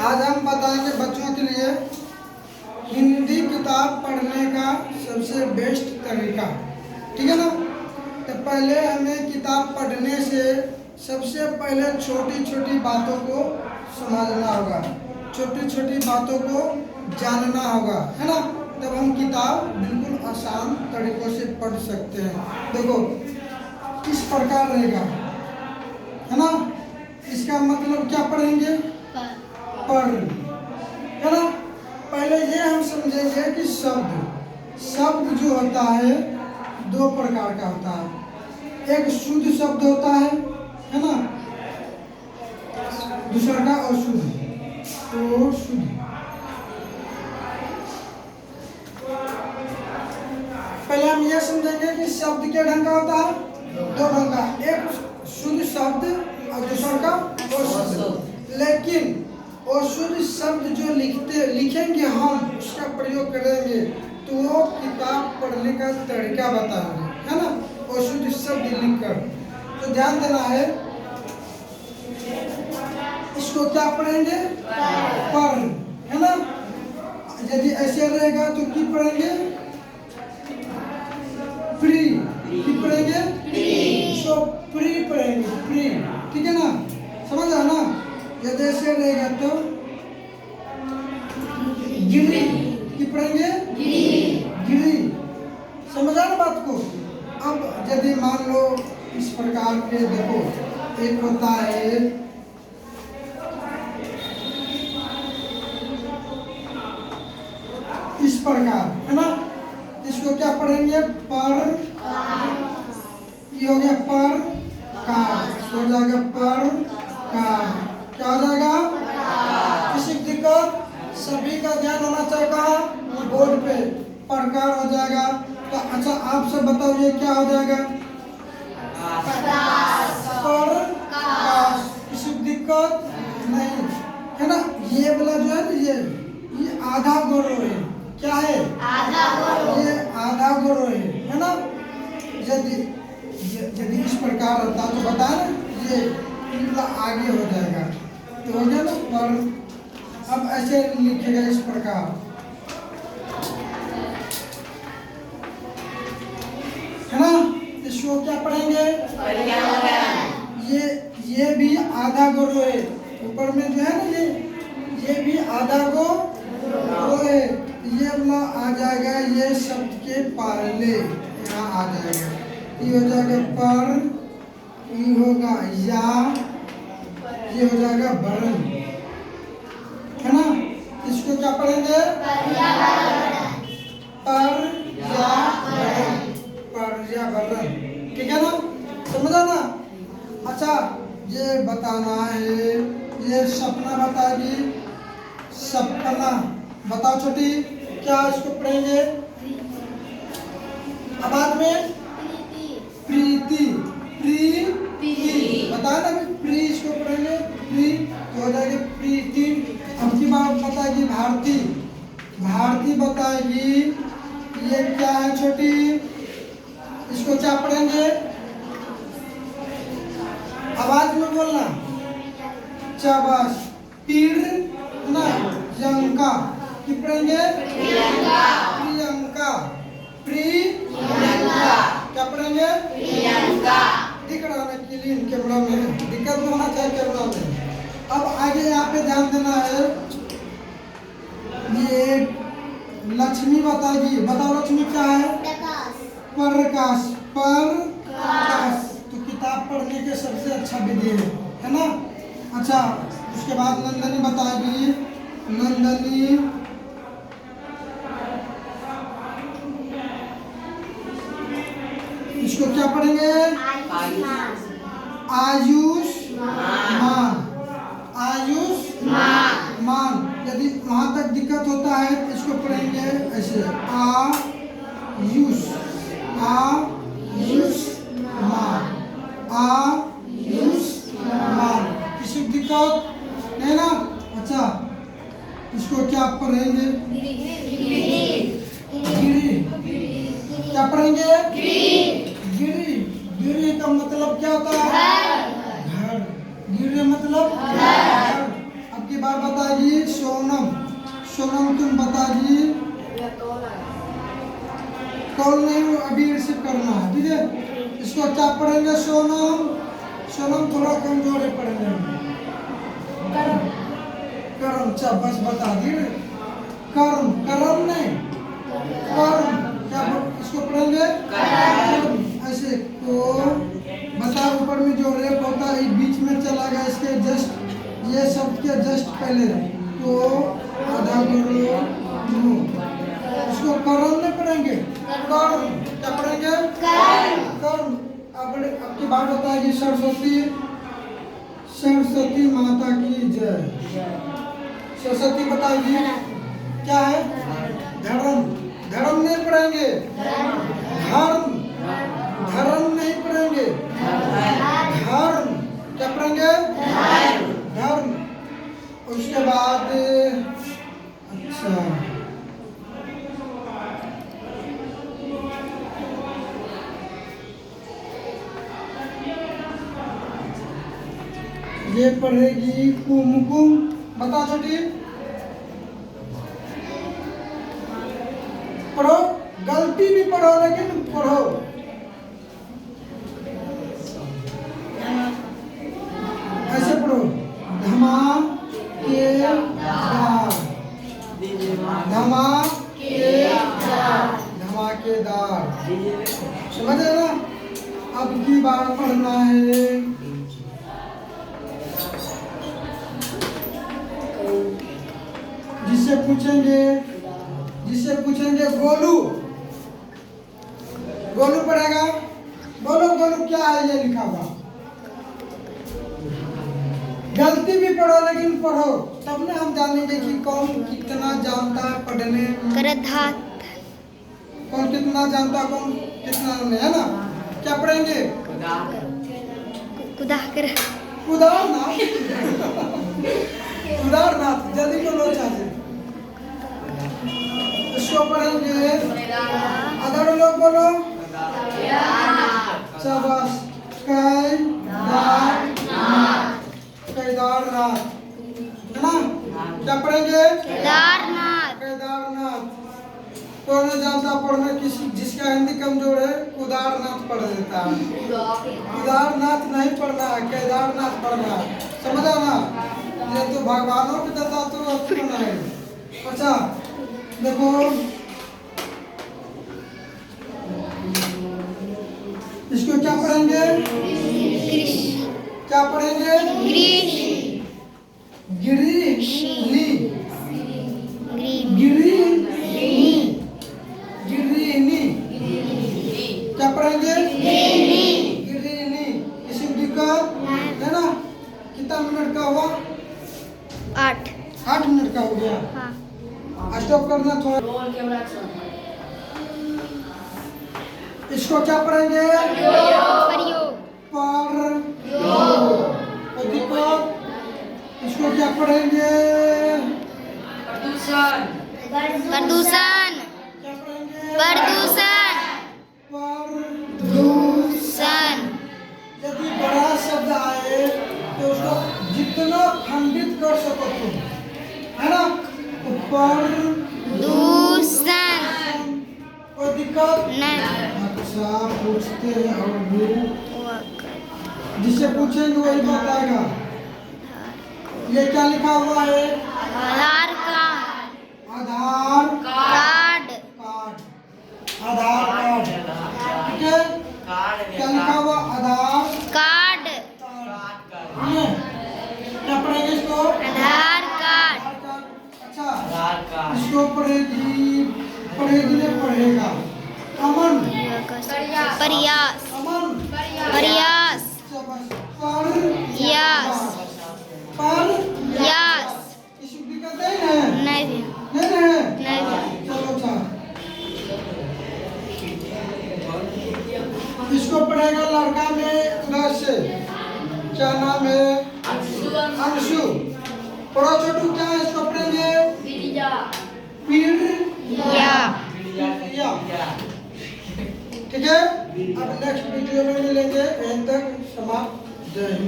आज हम बताएंगे बच्चों के लिए हिंदी किताब पढ़ने का सबसे बेस्ट तरीका। ठीक है ना। तो पहले हमें किताब पढ़ने से सबसे पहले छोटी छोटी बातों को समझना होगा, छोटी छोटी बातों को जानना होगा, है ना। तब हम किताब बिल्कुल आसान तरीकों से पढ़ सकते हैं। देखो इस प्रकार रहेगा, है ना। इसका मतलब क्या पढ़ेंगे? पढ़, है ना। पहले ये हम समझेंगे कि शब्द जो होता है दो प्रकार का होता है। एक शुद्ध शब्द होता है ना, दूसरा का अशुद्ध। तो शुद्ध, पहले हम ये समझेंगे कि शब्द के ढंग का होता है, दो ढंग का, एक शुद्ध शब्द और दूसरा का अशुद्ध। लेकिन अशुद्ध शब्द जो लिखेंगे हम, उसका प्रयोग करेंगे तो वो किताब पढ़ने का तरीका बताएंगे, है ना। अशुद्ध शब्द लिखकर तो ध्यान देना है। इसको क्या पढ़ेंगे? पढ़, है ना। यदि ऐसे रहेगा तो की पढ़ेंगे? प्री। की पढ़ेंगे? इसको प्री पढ़ेंगे, प्री। ठीक है ना, समझ आ ना। यदि ऐसे रहेगा तो गिरी। की पढ़ेंगे? गिरी। समझ आ ना बात को। अब यदि मान लो इस प्रकार के, देखो एक होता है इस प्रकार, है ना। इसको क्या पढ़ेंगे? पर। ये हो गया पर का, हो जाएगा पर का। क्या हो जाएगा? किसी दिक्कत? सभी का ध्यान होना चाहिए कहाँ? बोर्ड पे। प्रकार हो जाएगा। तो अच्छा आप सब बताओ ये क्या हो जाएगा? पर काश। किसी दिक्कत नहीं, है ना। ये वाला जो है ना, ये आधा गोरो है। क्या है? आधा गोरो। ये आधा गोरो है ना। यदि इस प्रकार होता तो बता ना, ये आगे हो जाएगा। तो हो गया ना पर। अब ऐसे लिखेगा इस प्रकार, है ना। इसको क्या पढ़ेंगे? ये भी आधा गोरो है। ऊपर में जो है ना, ये भी आधा गोरो है। ये वाला आ जाएगा, ये शब्द के पहले यहाँ आ जाएगा। ये हो जाएगा पर, ये होगा या, ये हो जाएगा वरण, है ना। इसको क्या पढ़ेंगे? पर्यावरण। ठीक है ना, समझा ना। अच्छा ये बताना है, ये सपना बताएगी। सपना बताओ छोटी, क्या इसको पढ़ेंगे? आवाज में प्रीति। प्रीति बताया ना, प्री इसको पढ़ेंगे। प्री तो हो जाएगी प्रीति। अब की बात बताएगी भारती। भारती बताएगी ये क्या है छोटी, इसको क्या पढ़ेंगे? आवाज में बोलना। शाबाश। पीर ना यंका। की पढ़ेंगे? प्रियंका। प्रियंका। क्या पढ़ेंगे? प्रियंका। दिख रहा है क्लीन कैमरा में, दिक्कत नहीं होना चाहिए कैमरा में। अब आगे यहाँ पे ध्यान देना है। ये लक्ष्मी बताएगी। बताओ लक्ष्मी क्या है? प्रकाश। प्रकाश तो किताब पढ़ने के सबसे अच्छा विधि है ना। अच्छा उसके बाद नंदनी बताएगी। नंदनी इसको क्या पढ़ेंगे? आयुष्मान। आयुष्मान। यदि वहां तक दिक्कत होता है तो इसको पढ़ेंगे ऐसे, आयुष्मान। आयुष्मान। किसी दिक्कत नहीं ना। अच्छा इसको क्या पढ़ेंगे? गिरी। क्या पढ़ेंगे? गिरी। गिरी का मतलब क्या होता है? घर। गिरी मतलब घर। अब की बार बता बताएगी सोनम। सोनम तुम बताएगी कॉल नहीं अभी रिसीव करना है, ठीक है। इसको क्या पढ़ेंगे सोनम। सोनम थोड़ा कमजोर है पढ़ने में। कर्म अच्छा बस बता दिए। कर्म कर्म नहीं कर्म क्या इसको पढ़ेंगे ऐसे। तो बता ऊपर में जो रेप होता है बीच में चला गया इसके जस्ट ये शब्द के जस्ट पहले तो आधा करो इसको कर्म नहीं पढ़ेंगे। कर्म क्या पढ़ेंगे कर्म। अब की बात होता है कि सरस्वती सरस्वती माता की जय। सरस्वती बताइए क्या है धर्म। धर्म नहीं पढ़ेंगे धर्म। धर्म नहीं पढ़ेंगे धर्म। क्या पढ़ेंगे धर्म। उसके बाद अच्छा ये पढ़ेगी कुमकुम। बता छोटी पढ़ो गलती भी पढ़ो लेकिन पढ़ो। ऐसे पढ़ो धमाकेदार धमाकेदार धमाकेदार। समझ रहे ना। अब की बार पढ़ना है जिससे पूछेंगे गोलू। गोलू पढ़ेगा। बोलो गोलू क्या है ये लिखा हुआ। गलती भी पढ़ो लेकिन पढ़ो तब ना हम जानेंगे कि कौन कितना जानता है पढ़ने। कौन कितना जानता कौन कितना नहीं है ना। क्या पढ़ेंगे उदारनाथ। उदारनाथ जल्दी बोलो चाहे इसको पढ़ेंगे। अदर लोग बोलो शाबाश। केदारनाथ है ना। क्या पढ़ेंगे केदारनाथ। कौन जानता पढ़ने किसी जिसका हिंदी कमजोर है उदारनाथ पढ़ देता है। उदारनाथ नहीं पढ़ना है केदारनाथ पढ़ना है। समझा ना। ये तो भगवानों के दाता तो अपना है। अच्छा देखो इसको क्या पढ़ेंगे क्या पढ़ेंगे गिरिनी। क्या पढ़ेंगे गिरिनी। इसी दिक्कत है ना। कितना मिनट का हुआ 8 मिनट का हो गया। हाँ। स्टॉप करना थोड़ा। इसको क्या पढ़ेंगे इसको क्या पढ़ेंगे प्रदूषण। यदि बड़ा शब्द आए तो उसको जितना खंडित कर सको तुम है ना। कोई दिक्कत नहीं। अच्छा पूछते हैं और भी जिससे पूछेंगे वही बताएगा। ये क्या लिखा हुआ है आधार कार्ड। ठीक है। क्या लिखा हुआ आधार कार्ड। क्या पढ़ेंगे इसको आधार कार्ड। अच्छा इसको पढ़ेगी ने पढ़ेगा अमन प्रयास। किसी को दिक्कत नहीं है। चलो अच्छा इसको पढ़ेगा लड़का में उधर से क्या नाम है अंशु। पढ़ो छोटू क्या है इसको पढ़ेंगे ठीक है। अब नेक्स्ट वीडियो में मिलेंगे। यहीं तक समाप्त। जय हिंद।